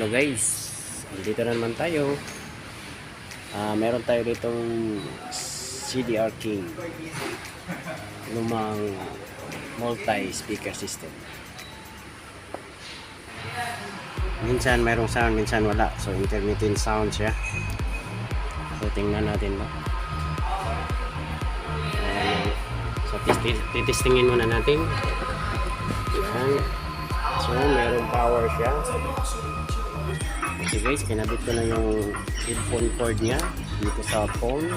Hello guys, dito na naman tayo. Meron tayo ditong CDR King, lumang multi-speaker system. Minsan mayroong sound, minsan wala. So intermittent sound siya. So tingnan natin ba. So titistingin muna natin. Yan. So mayroong power siya. Okay guys, kinabit ko na yung headphone cord niya dito sa phone.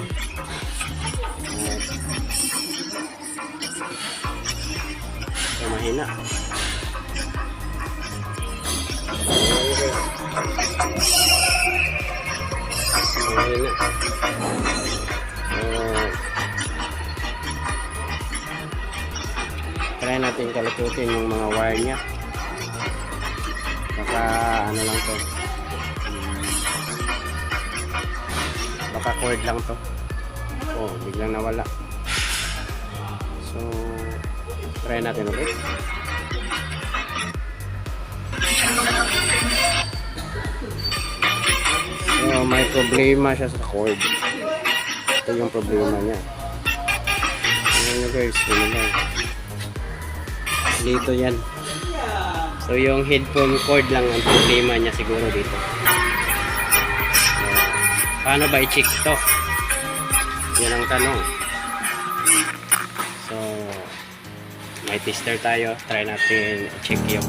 So mahina. Mahina. Try natin kalututin yung mga wire niya. Baka ano lang to, baka cord lang to. Oh, biglang nawala. So try natin ulit. So may problema siya sa cord. Ito yung problema niya. Ayan guys, yun lang. Dito yan. So yung headphone cord lang ang problema niya siguro dito. Paano ba i-check to? Yan ang tanong. So may tester tayo. Try natin i-check yung